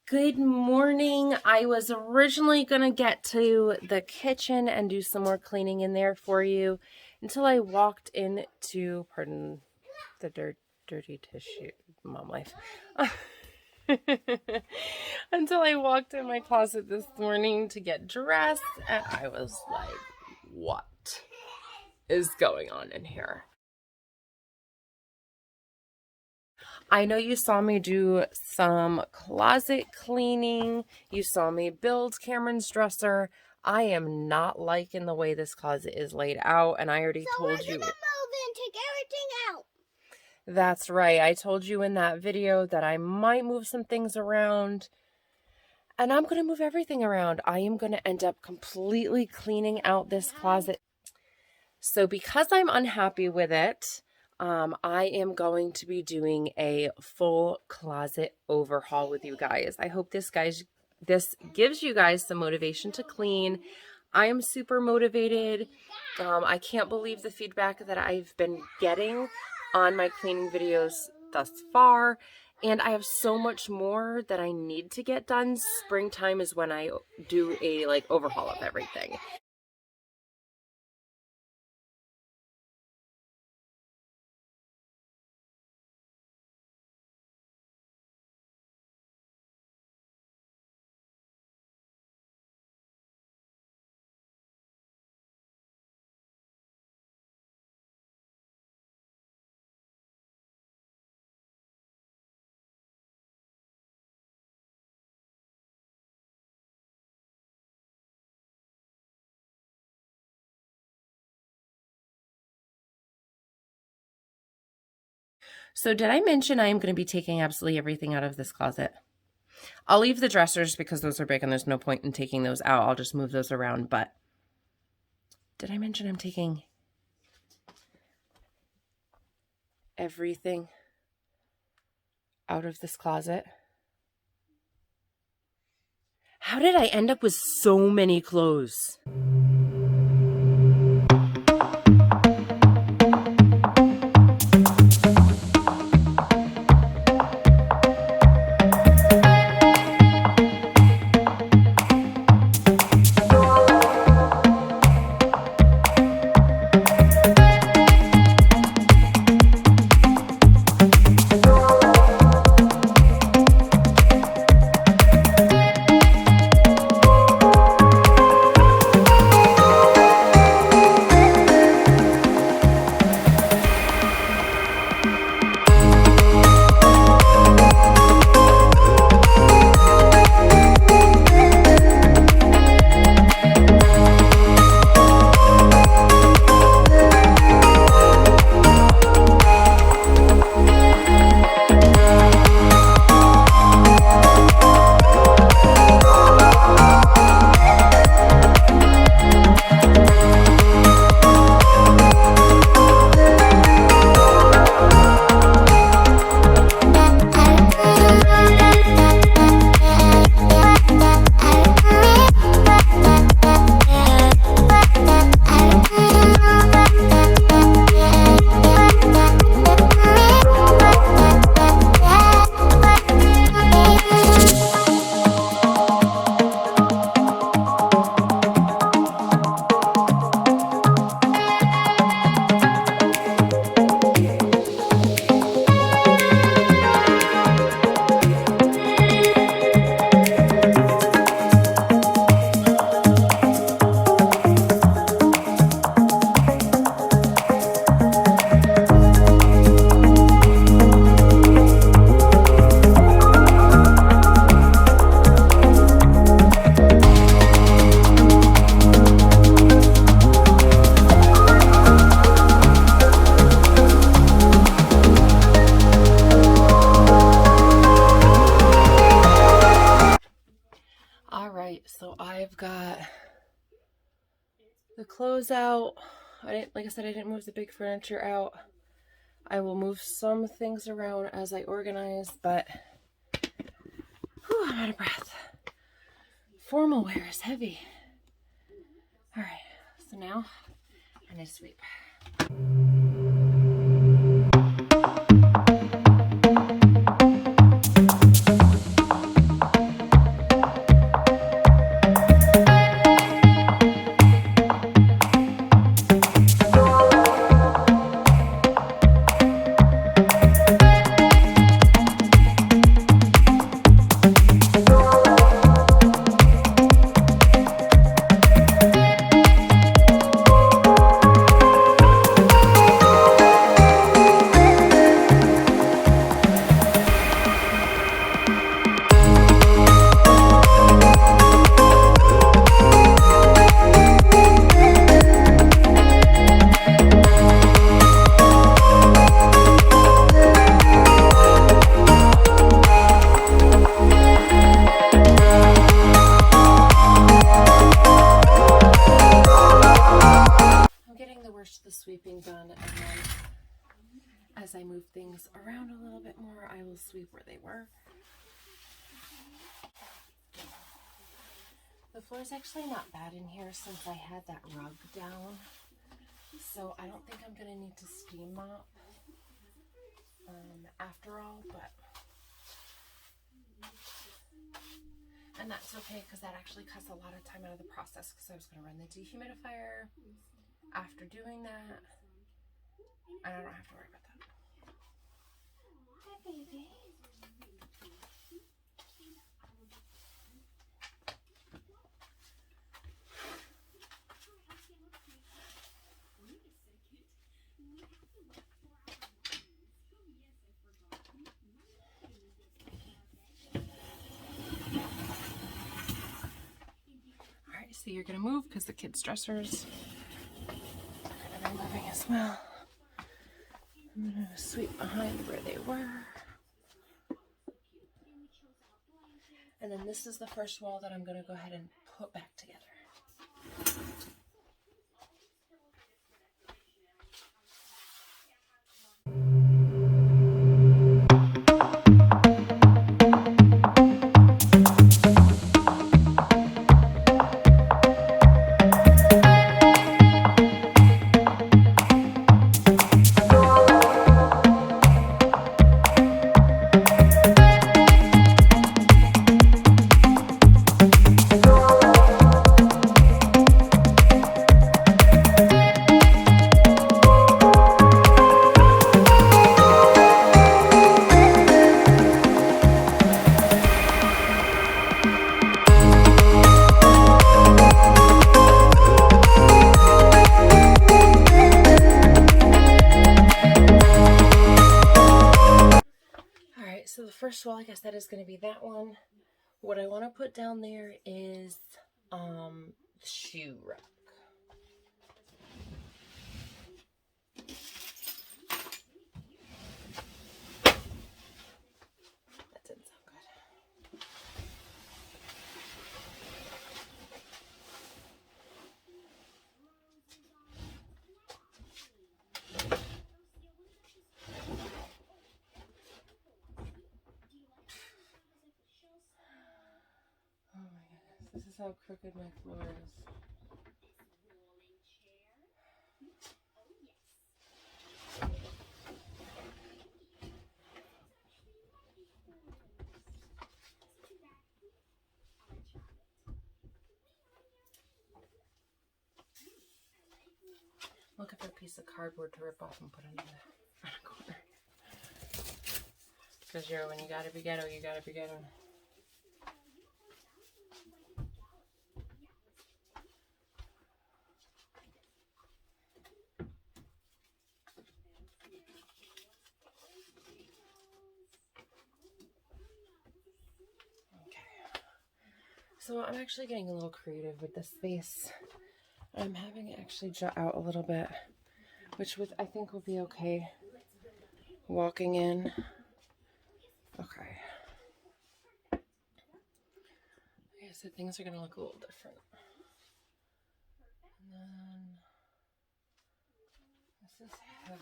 Good morning. I was originally going to get to the kitchen and do some more cleaning in there for you until I walked into, pardon the dirty tissue, mom life, until I walked in my closet this morning to get dressed, and I was like, what is going on in here? I know you saw me do some closet cleaning. You saw me build Cameron's dresser. I am not liking the way this closet is laid out, and I already told you. So we're gonna move and take everything out. That's right. I told you in that video that I might move some things around, and I'm going to move everything around. I am going to end up completely cleaning out this closet. So because I'm unhappy with it, I am going to be doing a full closet overhaul with you guys. I hope this gives you guys some motivation to clean. I am super motivated. I can't believe the feedback that I've been getting on my cleaning videos thus far. And I have so much more that I need to get done. Springtime is when I do a overhaul of everything. So did I mention I am going to be taking absolutely everything out of this closet? I'll leave the dressers because those are big and there's no point in taking those out. I'll just move those around. But did I mention I'm taking everything out of this closet? How did I end up with so many clothes? So I've got the clothes out. Like I said, I didn't move the big furniture out. I will move some things around as I organize, but I'm out of breath. Formal wear is heavy. All right, so now I need to sweep. we'll sweep where they were. The floor is actually not bad in here since I had that rug down. So I don't think I'm going to need to steam mop after all, but... And that's okay because that actually cuts a lot of time out of the process because I was going to run the dehumidifier after doing that. And I don't have to worry about that. Hi, baby. Alright, so you're going to move because the kids' dressers are going to be moving as well. I'm going to sweep behind where they were. And then this is the first wall that I'm going to go ahead and put back together. So the first wall, I guess that is going to be that one. What I want to put down there is the shoe rack. That didn't sound good. Oh my goodness, this is how crooked my floor is. Looking for a piece of cardboard to rip off and put under the front corner. Because when you gotta be ghetto, you gotta be ghetto. So I'm actually getting a little creative with this space. I'm having it actually jut out a little bit, which I think will be okay walking in. Okay. Okay, so things are going to look a little different. And then this is heavy.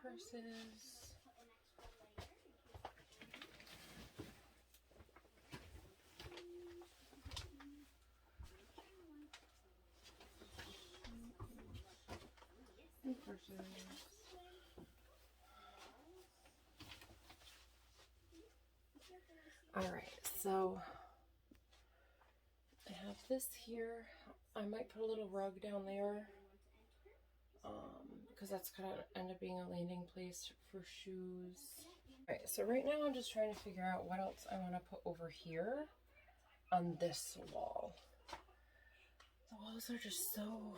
Purses. All right, so I have this here. I might put a little rug down there. Because that's going to end up being a landing place for shoes. Alright, so right now I'm just trying to figure out what else I want to put over here on this wall. The walls are just so...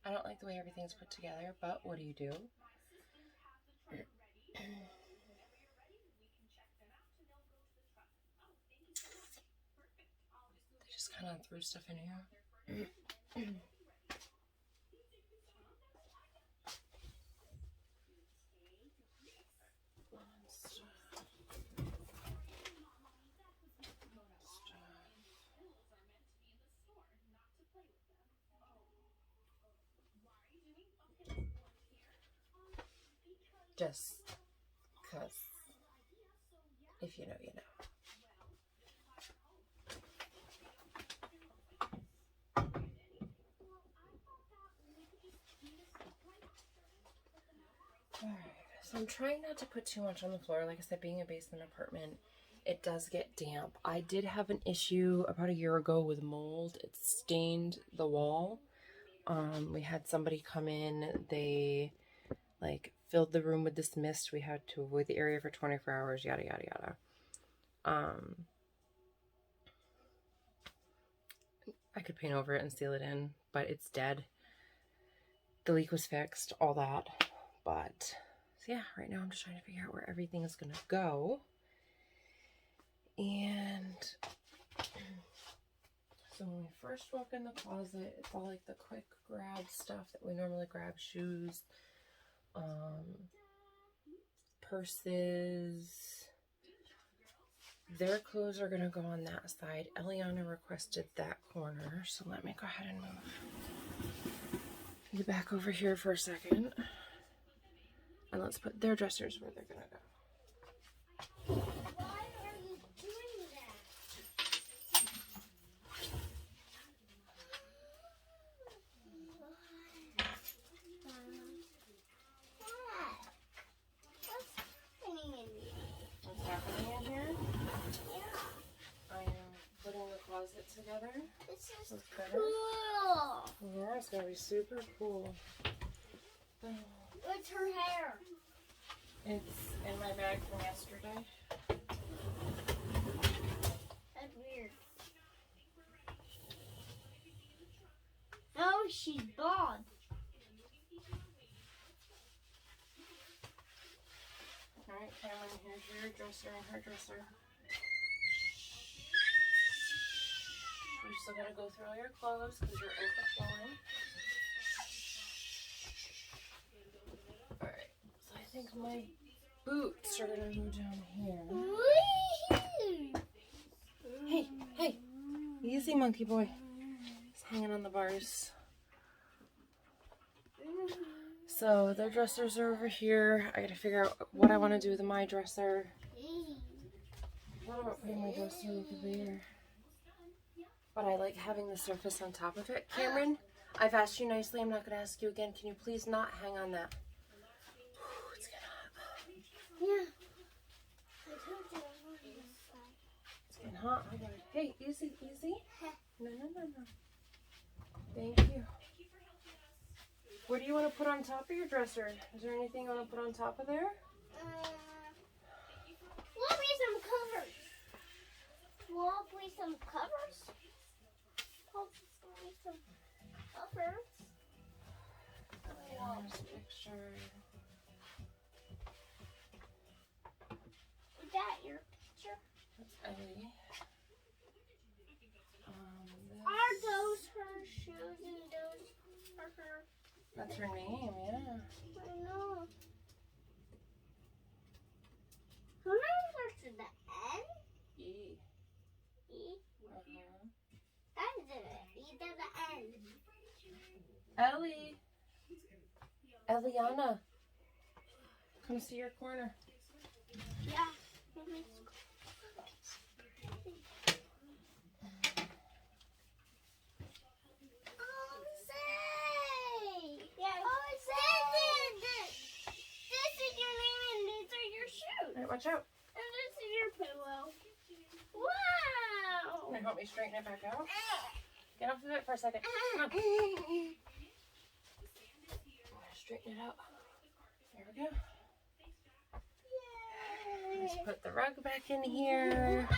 I don't like the way everything's put together, but what do you do? They just kind of threw stuff in here. Just because if you know, you know. Alright, so I'm trying not to put too much on the floor. Like I said, being a basement apartment, it does get damp. I did have an issue about a year ago with mold. It stained the wall. We had somebody come in. They like filled the room with this mist. We had to avoid the area for 24 hours, yada, yada, yada. I could paint over it and seal it in, but it's dead. The leak was fixed, all that. But, so yeah, right now I'm just trying to figure out where everything is going to go. And so when we first walk in the closet, it's all like the quick grab stuff that we normally grab. Shoes, purses. Their clothes are going to go on that side. Eliana requested that corner, so let me go ahead and move you back over here for a second. And let's put their dressers where they're going to go. Why are you doing that? What's happening in here? Yeah. I am putting the closet together. This is Looks better. cool. Yeah, it's going to be super cool. What's her hair? It's in my bag from yesterday. That's weird. Oh, she's bald. Alright, Cameron, here's your dresser and her dresser. We still gotta go through all your clothes because you're overflowing. Alright, so I think my boots are gonna go down here. Hey, hey! Easy, monkey boy. He's hanging on the bars. So their dressers are over here. I gotta figure out what I want to do with my dresser. I thought about putting my dresser over there, but I like having the surface on top of it. Cameron, I've asked you nicely. I'm not gonna ask you again. Can you please not hang on that? It's getting hot. Yeah. I told you I wanted this side. It's getting hot. Hold on. Hey, easy, easy. No, no, no, no. Thank you. What do you want to put on top of your dresser? Is there anything you want to put on top of there? We'll be some covers. We'll be some covers. We'll be some covers. There's a picture. Is that your picture? That's Ellie. Are those her shoes and those are her? That's her name, yeah. I know. Who knows to the N? E. E? Uh-huh. That is it. E to the N. Ellie. Eliana. Come see your corner. Yeah. Alright, watch out. And this is your pillow. Wow! Can you help me straighten it back out? Get off of it for a second. Come on. Straighten it out. There we go. Yay! Let's put the rug back in here.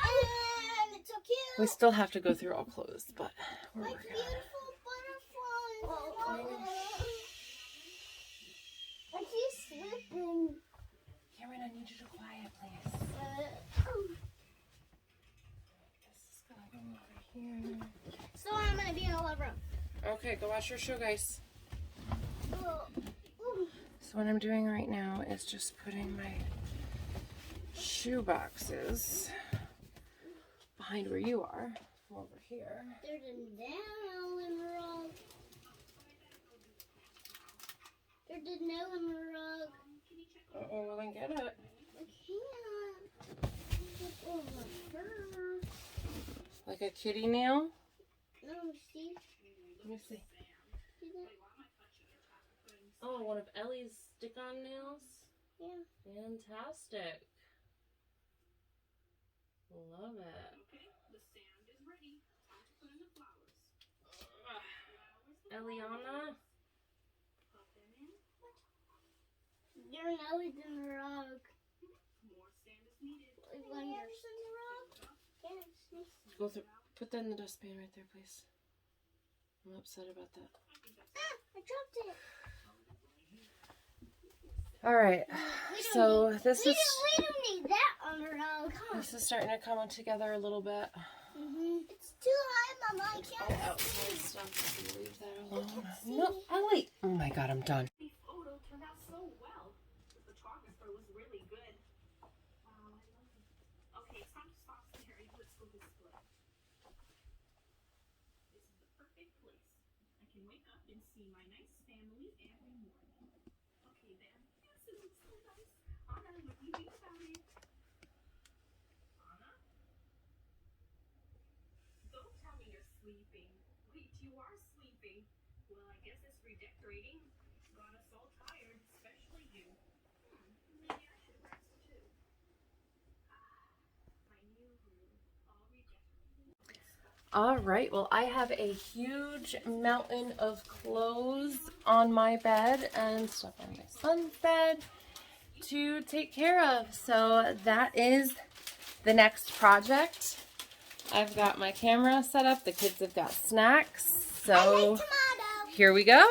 It's so cute. We still have to go through all clothes, but we're Like working on it. beautiful butterflies. And she's sleeping. Cameron, I need you to quiet, please. This is gonna go over here. So I'm gonna be in the living room. Okay, go wash your shoe, guys. So what I'm doing right now is just putting my shoe boxes behind where you are, over here. There's a nail rug. There's a nail rug. Uh-oh, well then get it. I can't. It's over here. Like a kitty nail? No, see? Let me see. See that? Oh, one of Ellie's stick-on nails? Yeah. Fantastic. Love it. Okay, the sand is ready. Time to put in the flowers. Eliana? Put them in. Your nose in the rug. More sand is needed. Like when you're in the rug? Yes. Go through. Put that in the dustpan right there, please. I'm upset about that. Ah, I dropped it. All right. So this is We don't need that on the rug. this is starting to come together a little bit. It's too high, Mama. I can't Outside see. stuff. So leave that alone. see. No, Ellie. Oh my God, I'm done. The photo turned out so well. The photographer was really good. Wow, I love it. Okay, it's time to stop staring. Let's go display. This is the perfect place. I can wake up and see my nice family every morning. Okay, then. Yes, it looks so nice. Anna, what do you think about it? Anna? Don't tell me you're sleeping. Wait, you are sleeping. Well, I guess this redecorating got us all tired, especially you. Maybe I should rest too. My new room, all redecorated. All right. Well, I have a huge mountain of clothes on my bed and stuff on my son's bed to take care of. So that is the next project. I've got my camera set up. The kids have got snacks. So Tomato. here we go.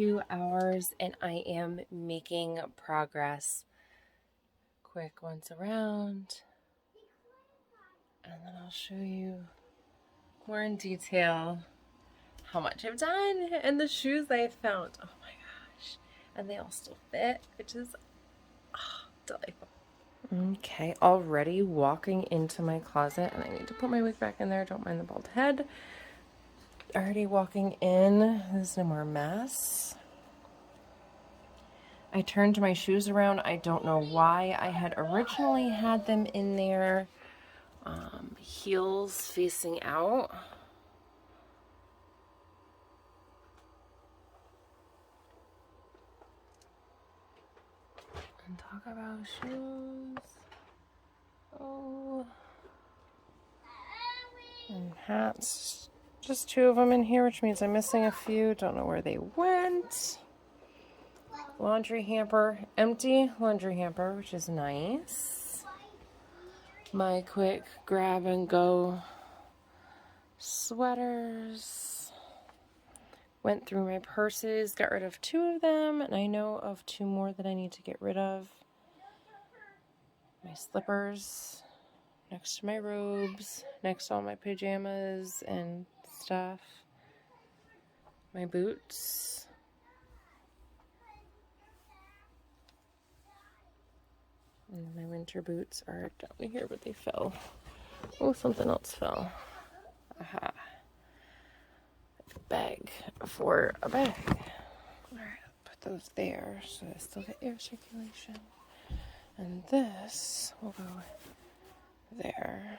2 hours and I am making progress. Quick once around, and then I'll show you more in detail how much I've done and the shoes I found. Oh my gosh. And they all still fit, which is delightful. Okay, already walking into my closet, and I need to put my wig back in there. Don't mind the bald head. Already walking in. There's no more mess. I turned my shoes around. I don't know why. I had originally had them in there, heels facing out. And talk about shoes. Oh. And hats. Just 2 of them in here, which means I'm missing a few. Don't know where they went. Laundry hamper. Empty laundry hamper, which is nice. My quick grab and go sweaters. Went through my purses, got rid of 2 of them, and I know of 2 more that I need to get rid of. My slippers, next to my robes, next to all my pajamas and stuff. My boots. And my winter boots are down here, but they fell. Oh, something else fell. Aha. A bag for a bag. Alright, I'll put those there so I still get air circulation. And this will go there.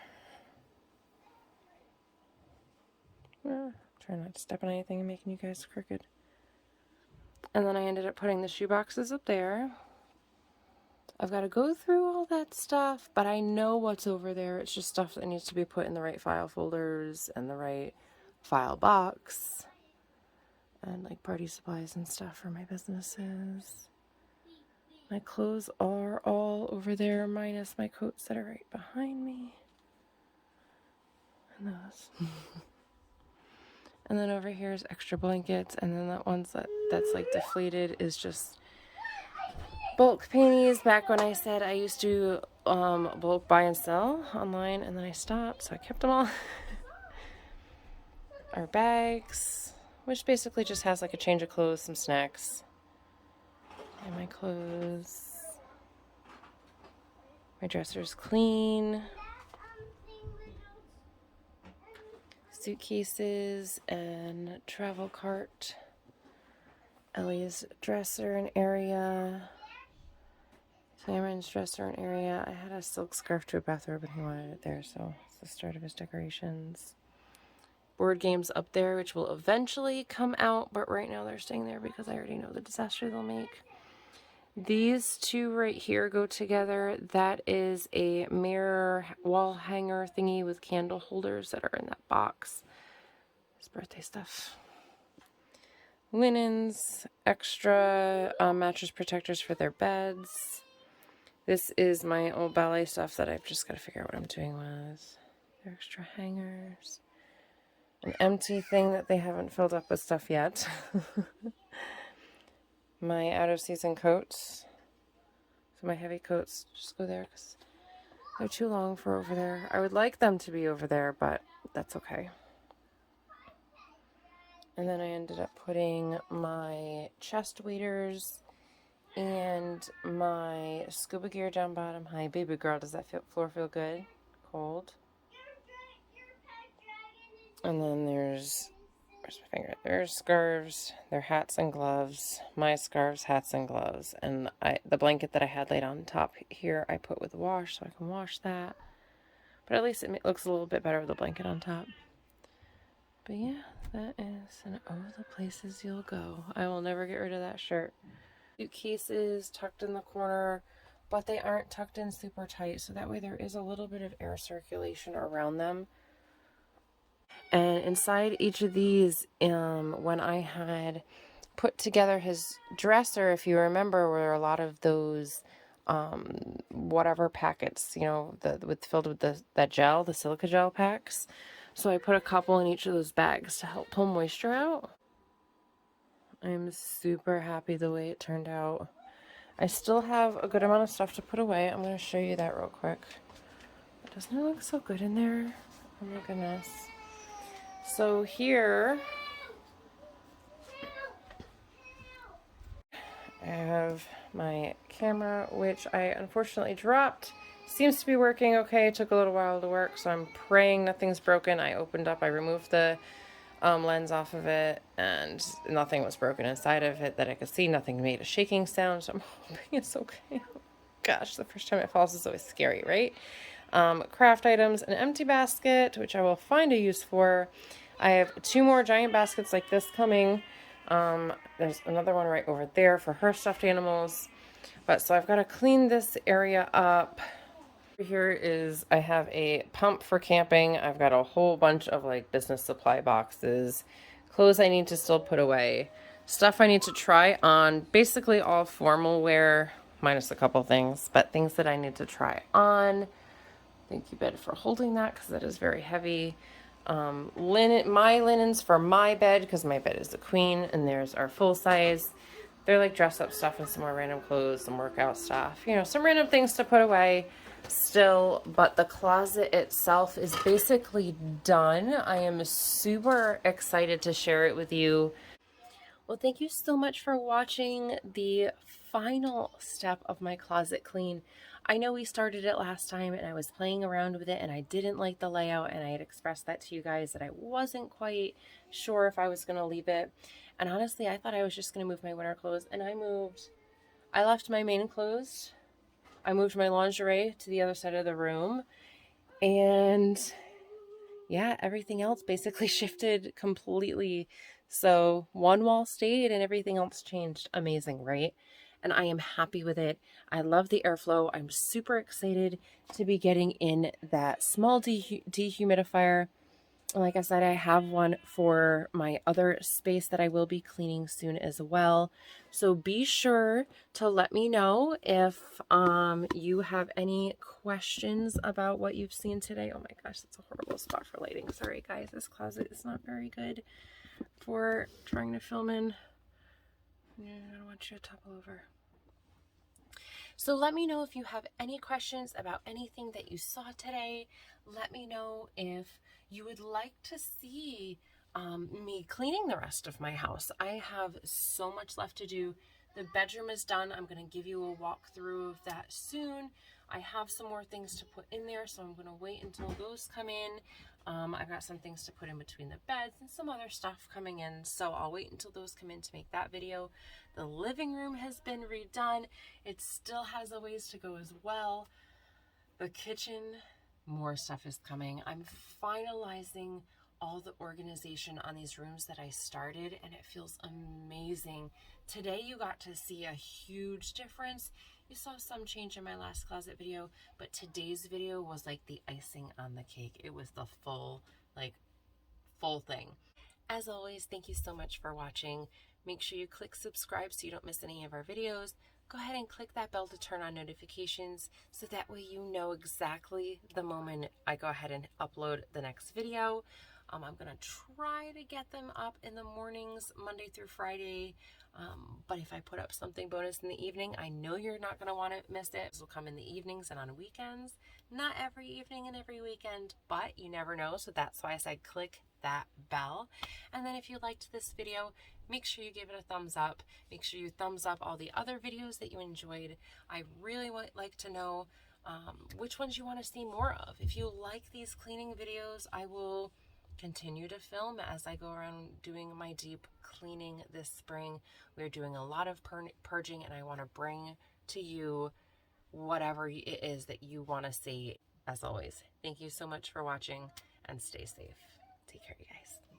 Try not to step on anything and making you guys crooked. And then I ended up putting the shoe boxes up there. I've got to go through all that stuff, but I know what's over there. It's just stuff that needs to be put in the right file folders and the right file box. And like party supplies and stuff for my businesses. My clothes are all over there, minus my coats that are right behind me. And those. And then over here is extra blankets, and then that one's that's like deflated is just bulk panties. Back when I said I used to bulk buy and sell online, and then I stopped, so I kept them all. Our bags, which basically just has like a change of clothes, some snacks, and my clothes. My dresser's clean. Suitcases and travel cart. Ellie's dresser and area. Cameron's dresser and area. I had a silk scarf to a bathrobe and he wanted it there, so it's the start of his decorations. Board games up there, which will eventually come out, but right now they're staying there because I already know the disaster they'll make. These 2 right here go together. That is a mirror wall hanger thingy with candle holders that are in that box. It's birthday stuff. Linens, extra mattress protectors for their beds. This is my old ballet stuff that I've just got to figure out what I'm doing with. Their extra hangers. An empty thing that they haven't filled up with stuff yet. My out-of-season coats. So my heavy coats just go there because they're too long for over there. I would like them to be over there, but that's okay. And then I ended up putting my chest waders and my scuba gear down bottom. Hi, baby girl. Does that floor feel good? Cold? And then there's... Where's my finger? There's scarves, their hats and gloves, my scarves, hats, and gloves. And the blanket that I had laid on top here, I put with wash so I can wash that. But at least it looks a little bit better with the blanket on top. But yeah, that is an oh, the places you'll go. I will never get rid of that shirt. Suitcases tucked in the corner, but they aren't tucked in super tight, so that way there is a little bit of air circulation around them. And inside each of these, when I had put together his dresser, if you remember, were a lot of those whatever packets, you know, filled with that gel, the silica gel packs. So I put a couple in each of those bags to help pull moisture out. I'm super happy the way it turned out. I still have a good amount of stuff to put away. I'm going to show you that real quick. Doesn't it look so good in there? Oh my goodness. So here I have my camera, which I unfortunately dropped. Seems to be working okay. It took a little while to work, so I'm praying nothing's broken. I removed the lens off of it, and nothing was broken inside of it that I could see. Nothing made a shaking sound, so I'm hoping it's okay. Gosh, the first time it falls is always scary, right? Craft items, an empty basket, which I will find a use for. I have 2 more giant baskets like this coming. There's another one right over there for her stuffed animals. But so I've got to clean this area up. Here is, I have a pump for camping. I've got a whole bunch of like business supply boxes, clothes I need to still put away, stuff I need to try on, basically all formal wear, minus a couple things, but things that I need to try on. Thank you, bed, for holding that because that is very heavy. My linens for my bed because my bed is the queen, and there's our full size. They're like dress up stuff and some more random clothes, some workout stuff, you know, some random things to put away still, but the closet itself is basically done. I am super excited to share it with you. Well, thank you so much for watching the final step of my closet clean. I know we started it last time and I was playing around with it and I didn't like the layout, and I had expressed that to you guys that I wasn't quite sure if I was going to leave it. And honestly, I thought I was just going to move my winter clothes, and I left my main clothes. I moved my lingerie to the other side of the room, and yeah, everything else basically shifted completely. So one wall stayed and everything else changed. Amazing, right? And I am happy with it. I love the airflow. I'm super excited to be getting in that small dehumidifier. Like I said, I have one for my other space that I will be cleaning soon as well. So be sure to let me know if you have any questions about what you've seen today. Oh my gosh, that's a horrible spot for lighting. Sorry guys, this closet is not very good for trying to film in. I don't want you to topple over. So let me know if you have any questions about anything that you saw today. Let me know if you would like to see me cleaning the rest of my house. I have so much left to do. The bedroom is done. I'm going to give you a walkthrough of that soon. I have some more things to put in there, so I'm going to wait until those come in. I've got some things to put in between the beds and some other stuff coming in, so I'll wait until those come in to make that video. The living room has been redone. It still has a ways to go as well. The kitchen, more stuff is coming. I'm finalizing all the organization on these rooms that I started, and it feels amazing. Today you got to see a huge difference. You saw some change in my last closet video, but today's video was like the icing on the cake. It was the full thing. As always, thank you so much for watching. Make sure you click subscribe so you don't miss any of our videos. Go ahead and click that bell to turn on notifications so that way you know exactly the moment I go ahead and upload the next video. I'm going to try to get them up in the mornings, Monday through Friday. But if I put up something bonus in the evening, I know you're not going to want to miss it. This will come in the evenings and on weekends. Not every evening and every weekend, but you never know. So that's why I said click that bell. And then if you liked this video, make sure you give it a thumbs up. Make sure you thumbs up all the other videos that you enjoyed. I really would like to know which ones you want to see more of. If you like these cleaning videos, I will continue to film as I go around doing my deep cleaning this spring. We're doing a lot of purging, and I want to bring to you whatever it is that you want to see. As always, thank you so much for watching, and stay safe. Take care, you guys.